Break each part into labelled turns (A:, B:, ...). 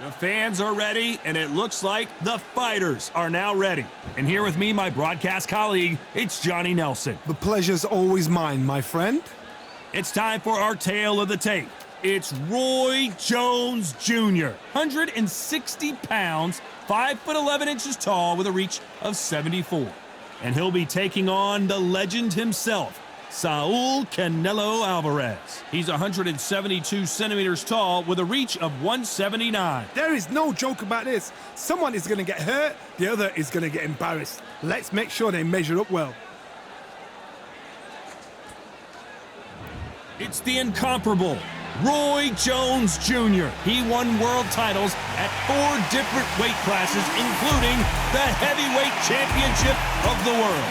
A: The fans are ready, and it looks like the fighters are now ready. And here with me, my broadcast colleague, it's Johnny Nelson.
B: The pleasure's always mine, my friend.
A: It's time for our tale of the tape. It's Roy Jones Jr., 160 pounds, 5'11" inches tall with a reach of 74. And he'll be taking on the legend himself, Saul Canelo Alvarez. He's 172 centimeters tall with a reach of 179.
B: There is no joke about this. Someone is going to get hurt, the other is going to get embarrassed. Let's make sure they measure up well.
A: It's the incomparable Roy Jones Jr. He won world titles at 4 different weight classes, including the heavyweight championship of the world.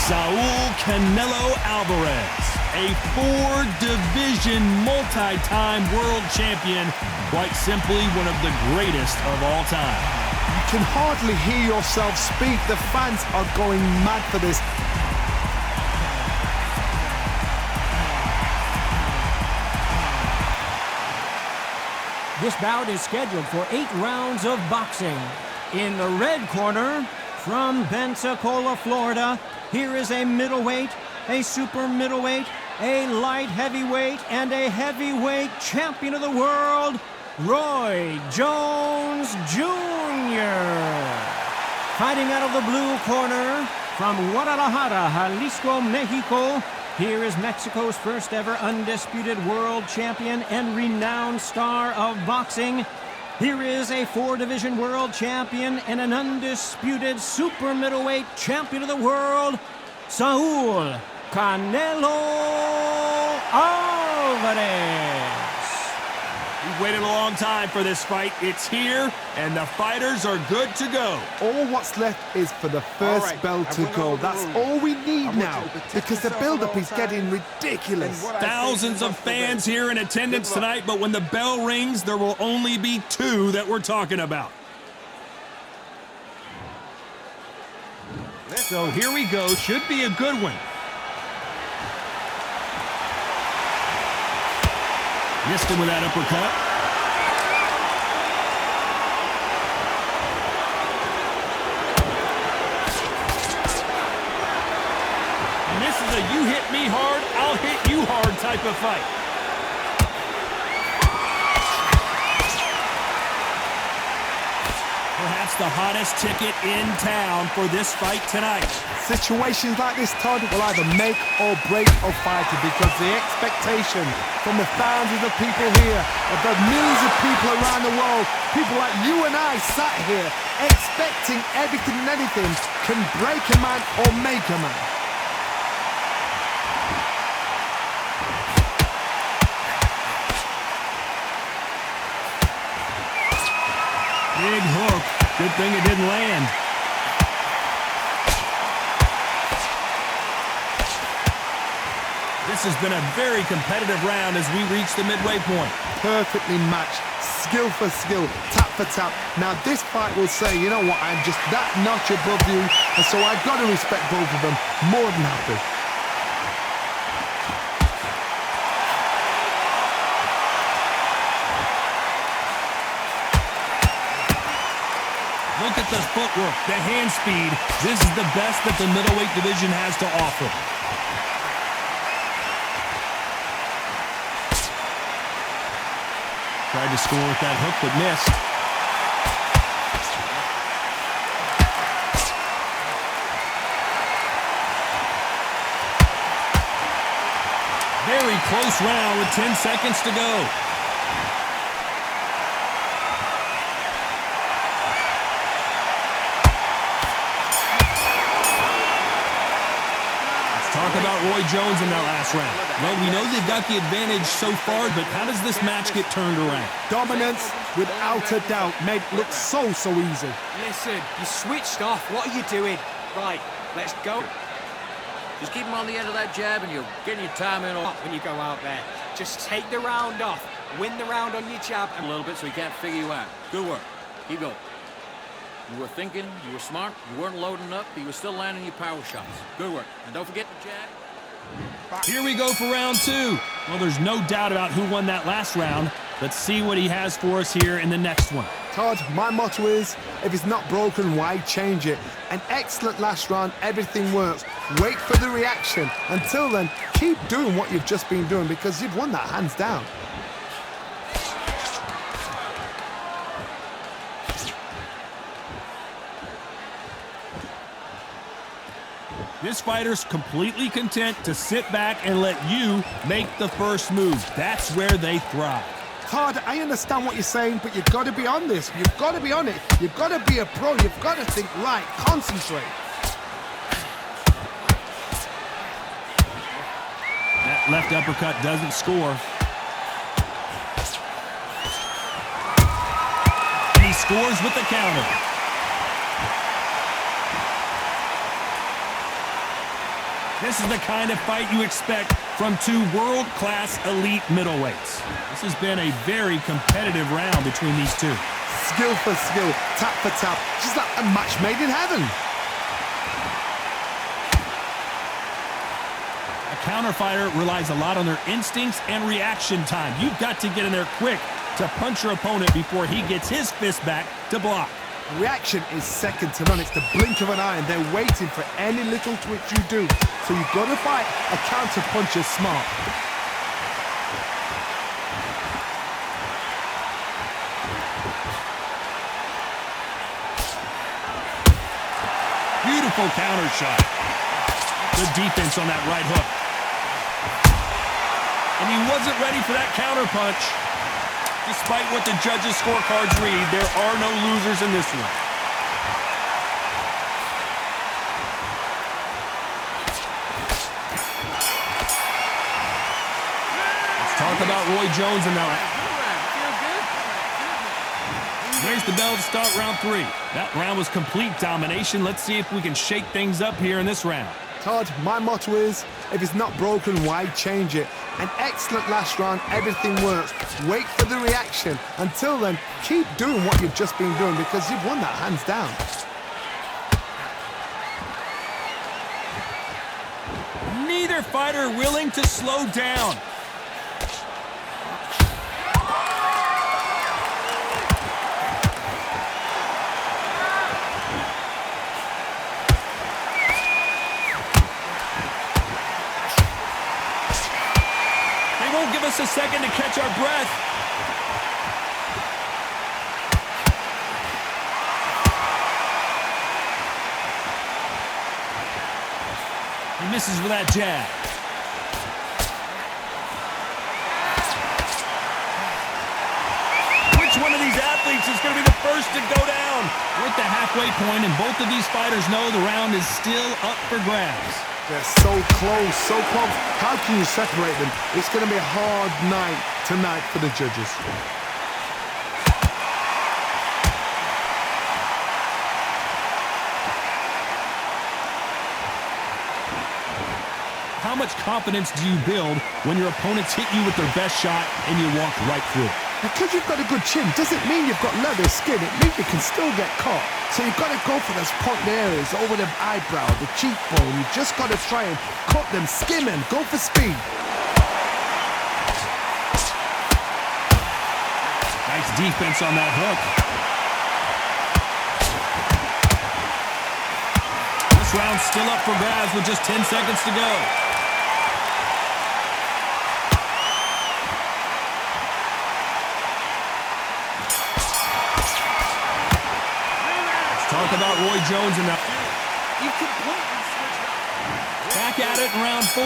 A: Saul Canelo Alvarez, a 4-division multi-time world champion, quite simply one of the greatest of all time.
B: You can hardly hear yourself speak. The fans are going mad for this.
C: This bout is scheduled for 8 rounds of boxing. In the red corner, from Pensacola, Florida, here is a middleweight, a super middleweight, a light heavyweight, and a heavyweight champion of the world, Roy Jones Jr. Fighting out of the blue corner, from Guadalajara, Jalisco, Mexico, here is Mexico's first ever undisputed world champion and renowned star of boxing. Here is a 4-division world champion and an undisputed super middleweight champion of the world, Saul Canelo Alvarez.
A: We've waited a long time for this fight. It's here, and the fighters are good to go.
B: All what's left is for the first bell to go. That's all we need now, because the build-up is getting ridiculous.
A: Thousands of fans here in attendance tonight, but when the bell rings, there will only be 2 that we're talking about. So here we go. Should be a good one. Missed him with that uppercut. And this is a you hit me hard, I'll hit you hard type of fight. Perhaps the hottest ticket in town for this fight tonight.
B: Situations like this, Todd, will either make or break a fighter, because the expectation from the thousands of people here, of the millions of people around the world, people like you and I sat here expecting everything and anything, can break a man or make a man.
A: Big hook. Good thing it didn't land. This has been a very competitive round as we reach the midway point.
B: Perfectly matched, skill for skill, tap for tap. Now this fight will say, you know what, I'm just that notch above you, and so I've got to respect both of them. More than happy.
A: Look at the footwork, the hand speed. This is the best that the middleweight division has to offer. Tried to score with that hook, but missed. Very close round with 10 seconds to go. Talk about Roy Jones in that last round. Well, we know they've got the advantage so far, but how does this match get turned around?
B: Dominance, without a doubt, made it look so easy.
D: Listen, you switched off. What are you doing? Right, let's go.
E: Just keep him on the end of that jab and you're getting your time in.
D: When you go out there, just take the round off. Win the round on your jab.
E: A little bit so he can't figure you out. Good work. Keep going. You were thinking, you were smart, you weren't loading up, but you were still landing your power shots. Good work. And don't forget the jab.
A: Here we go for round 2. Well, there's no doubt about who won that last round. Let's see what he has for us here in the next one.
B: Todd, my motto is, if it's not broken, why change it? An excellent last round, everything works. Wait for the reaction. Until then, keep doing what you've just been doing because you've won that hands down.
A: This fighter's completely content to sit back and let you make the first move. That's where they thrive.
B: Todd, I understand what you're saying, but you've got to be on this. You've got to be on it. You've got to be a pro. You've got to think right. Concentrate.
A: That left uppercut doesn't score. And he scores with the counter. This is the kind of fight you expect from 2 world-class elite middleweights. This has been a very competitive round between these 2.
B: Skill for skill, tap for tap, just like a match made in heaven.
A: A counter fighter relies a lot on their instincts and reaction time. You've got to get in there quick to punch your opponent before he gets his fist back to block.
B: Reaction is second to none. It's the blink of an eye, and they're waiting for any little twitch you do. So you've got to fight a counter puncher smart.
A: Beautiful counter shot. Good defense on that right hook. And he wasn't ready for that counter punch. Despite what the judges' scorecards read, there are no losers in this one. Let's talk about Roy Jones and now. Raise the bell to start round 3. That round was complete domination. Let's see if we can shake things up here in this round.
B: Todd, my motto is, if it's not broken, why change it? An excellent last round, everything works. Wait for the reaction. Until then, keep doing what you've just been doing because you've won that hands down.
A: Neither fighter willing to slow down. Give us a second to catch our breath. He misses with that jab. Which one of these athletes is going to be the first to go down? We're at the halfway point, and both of these fighters know the round is still up for grabs.
B: They're so close, so close. How can you separate them? It's going to be a hard night tonight for the judges.
A: How much confidence do you build when your opponents hit you with their best shot and you walk right through it?
B: Because you've got a good chin doesn't mean you've got leather skin. It means you can still get caught. So you've got to go for those point areas over the eyebrow, the cheekbone. You've just got to try and cut them, skim them, go for speed.
A: Nice defense on that hook. This round's still up for grabs with just 10 seconds to go. Talk about Roy Jones and that. Back at it in round 4.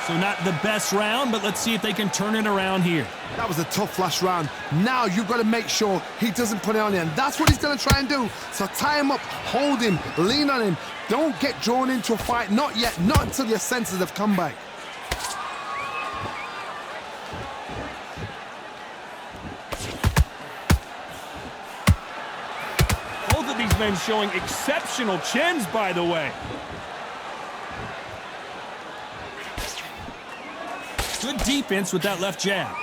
A: So not the best round, but let's see if they can turn it around here.
B: That was a tough last round. Now you've got to make sure he doesn't put it on you, and that's what he's going to try and do. So tie him up, hold him, lean on him. Don't get drawn into a fight. Not yet. Not until your senses have come back.
A: Both of these men showing exceptional chins, by the way. Good defense with that left jab.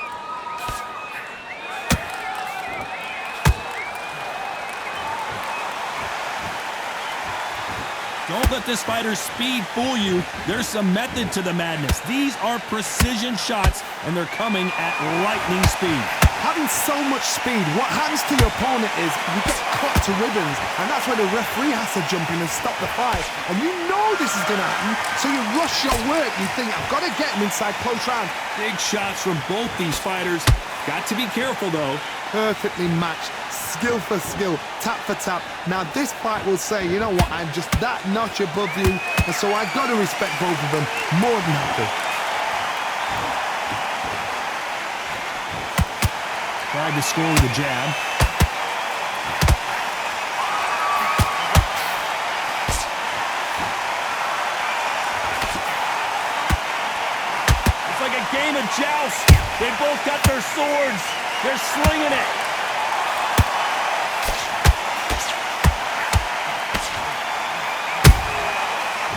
A: Don't let this fighter's speed fool you. There's some method to the madness. These are precision shots, and they're coming at lightning speed.
B: Having so much speed, what happens to your opponent is you get cut to ribbons, and that's where the referee has to jump in and stop the fight. And you know this is going to happen, so you rush your work. You think, I've got to get him inside close round.
A: Big shots from both these fighters. Got to be careful, though.
B: Perfectly matched, skill for skill, tap for tap. Now this fight will say, you know what, I'm just that notch above you, and so I've got to respect both of them more than happy.
A: Tried to score with a jab. It's like a game of joust. They both got their swords. They're slinging it.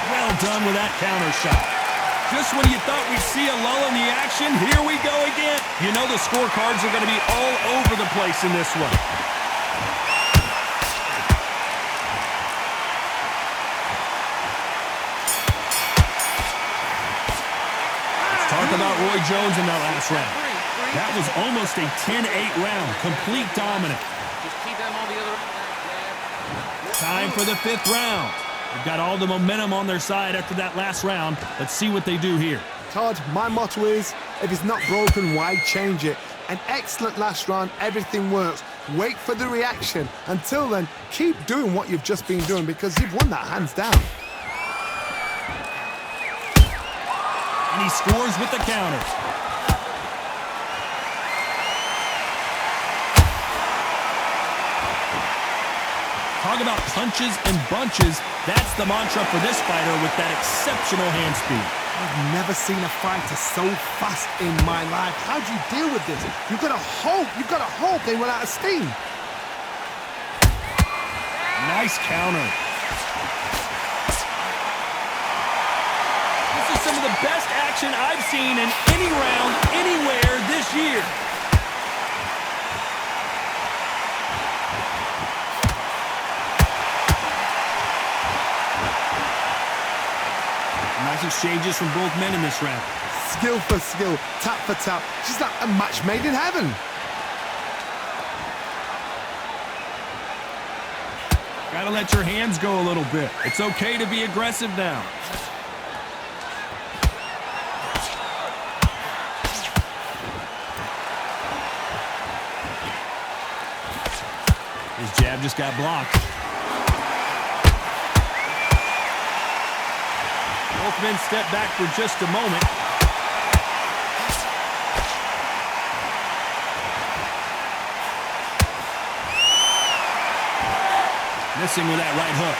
A: Well done with that counter shot. Just when you thought we'd see a lull in the action, here we go again. You know the scorecards are going to be all over the place in this one. Let's talk about Roy Jones in that last round. That was almost a 10-8 round, complete dominant.
E: Just keep them on the other end.
A: Time for the 5th round. They've got all the momentum on their side after that last round. Let's see what they do here.
B: Todd, my motto is, if it's not broken, why change it? An excellent last round, everything works. Wait for the reaction. Until then, keep doing what you've just been doing because you've won that hands down.
A: And he scores with the counter. Talk about punches and bunches. That's the mantra for this fighter with that exceptional hand speed.
B: I've never seen a fighter so fast in my life. How do you deal with this? You've got to hope they run out of steam.
A: Nice counter. This is some of the best action I've seen in any round, anywhere this year. Nice exchanges from both men in this round.
B: Skill for skill, tap for tap. Just like a match made in heaven.
A: Gotta let your hands go a little bit. It's okay to be aggressive now. His jab just got blocked. Both men step back for just a moment. Missing with that right hook.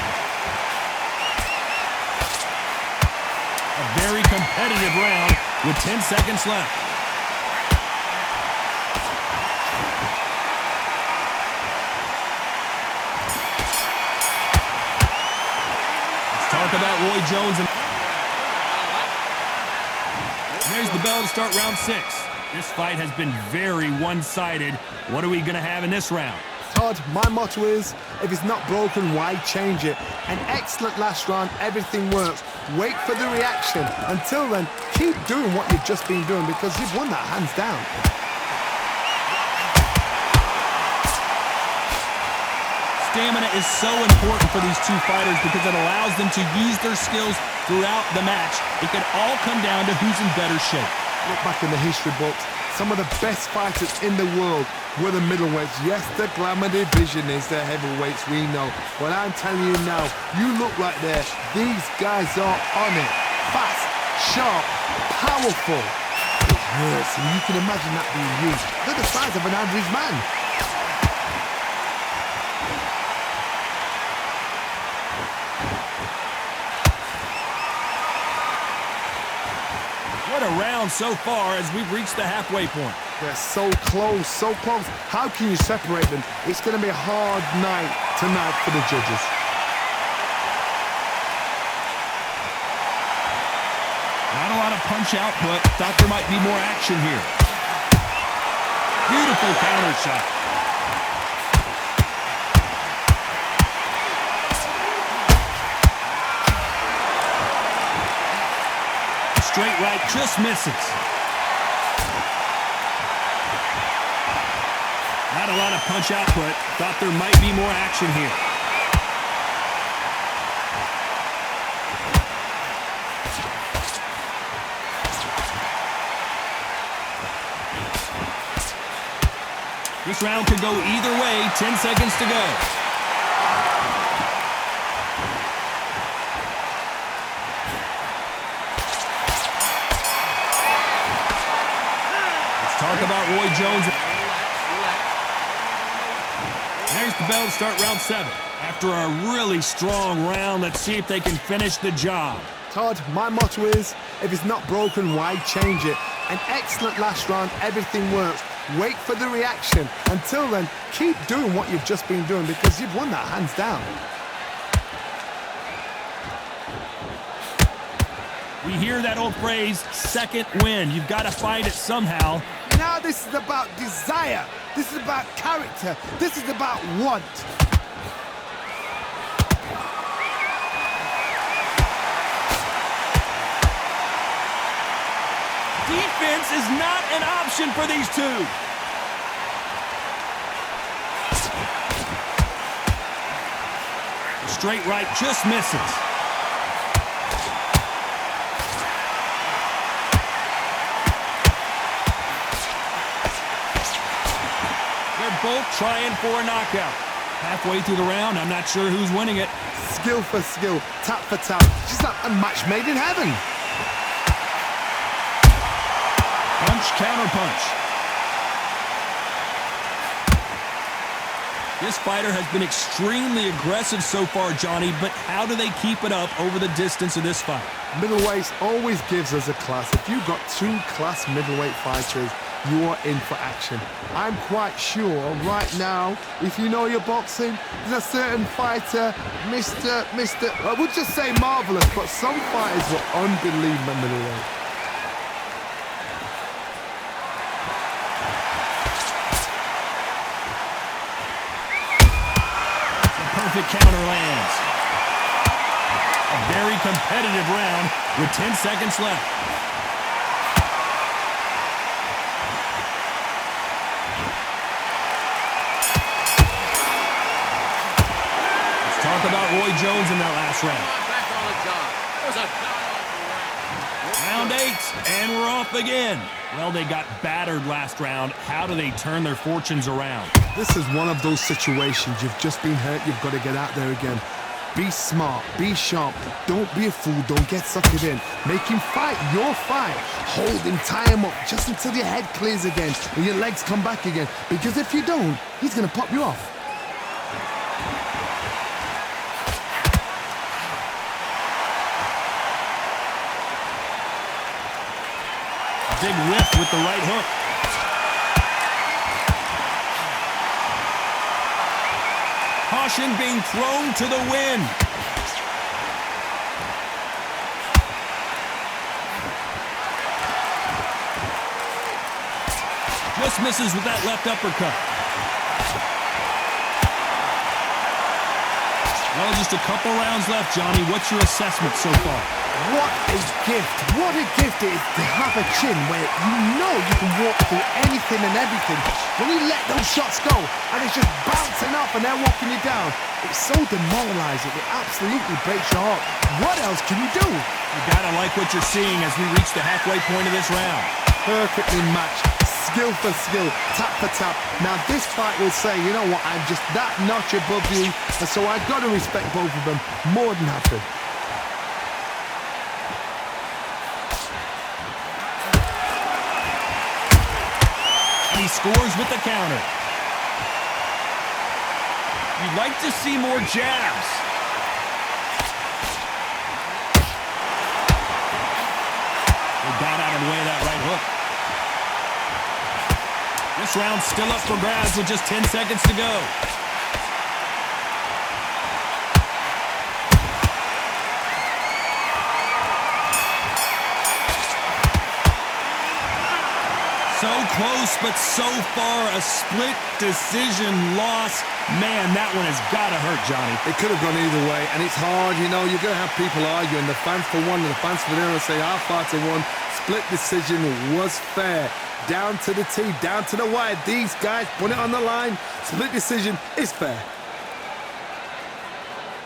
A: A very competitive round with 10 seconds left. Let's talk about Roy Jones and there's the bell to start round 6. This fight has been very one-sided. What are we going to have in this round?
B: Todd, my motto is, if it's not broken, why change it? An excellent last round, everything works. Wait for the reaction. Until then, keep doing what you've just been doing because you've won that hands down.
A: Stamina is so important for these two fighters because it allows them to use their skills throughout the match. It can all come down to who's in better shape.
B: Look back in the history books. Some of the best fighters in the world were the middleweights. Yes, the glamour division is the heavyweights, we know. But I'm telling you now, you look right there. These guys are on it. Fast, sharp, powerful. It hurts, and you can imagine that being used. They're the size of an average man.
A: What a round so far as we've reached the halfway point.
B: They're so close, so close. How can you separate them? It's going to be a hard night tonight for the judges.
A: Not a lot of punch output. Thought there might be more action here. Beautiful counter shot. Straight right just misses. Not a lot of punch output. Thought there might be more action here. This round could go either way. 10 seconds to go. Let's talk about Roy Jones. There's the bell to start round 7. After a really strong round, let's see if they can finish the job.
B: Todd, my motto is, if it's not broken, why change it? An excellent last round, everything works. Wait for the reaction. Until then, keep doing what you've just been doing because you've won that hands down.
A: We hear that old phrase, second win. You've got to find it somehow.
B: Now this is about desire. This is about character. This is about want.
A: Defense is not an option for these two. Straight right just misses. They're both trying for a knockout. Halfway through the round, I'm not sure who's winning it.
B: Skill for skill, tap for tap. Just like a match made in heaven.
A: Punch, counter punch. This fighter has been extremely aggressive so far, Johnny, but how do they keep it up over the distance of this fight?
B: Middleweight always gives us a class. If you've got two class middleweight fighters, you are in for action. I'm quite sure right now, if you know your boxing, there's a certain fighter, I would just say marvelous, but some fighters were unbelievable middleweight.
A: Perfect counter lands. A very competitive round with 10 seconds left. Let's talk about Roy Jones in that last round.
E: Back on the job. It was a
A: Round 8, and we're off again. Well, they got battered last round. How do they turn their fortunes around?
B: This is one of those situations. You've just been hurt. You've got to get out there again. Be smart. Be sharp. Don't be a fool. Don't get suckered in. Make him fight your fight. Hold him, tie him up just until your head clears again and your legs come back again. Because if you don't, he's going to pop you off.
A: Big whiff with the right hook. Caution being thrown to the wind. Just misses with that left uppercut. Well, just a couple rounds left, Johnny. What's your assessment so far?
B: What a gift. What a gift it is to have a chin where you know you can walk through anything and everything. When you let those shots go and it's just bouncing up and they're walking you down, it's so demoralizing. It absolutely breaks your heart. What else can you do?
A: You gotta like what you're seeing as we reach the halfway point of this round.
B: Perfectly matched. Skill for skill, tap for tap. Now this fight will say, you know what, I'm just that notch above you, and so I've got to respect both of them more than happy.
A: He scores with the counter. You'd like to see more jabs. They got out of the way of that right hook. This round's still up for grabs with just 10 seconds to go. So close, but so far a split decision loss. Man, that one has got to hurt, Johnny.
B: It could have gone either way, and it's hard, you know. You're going to have people arguing, the fans for one and the fans for the other, say our party won. Split decision was fair. Down to the T, down to the wire. These guys put it on the line. Split decision is fair.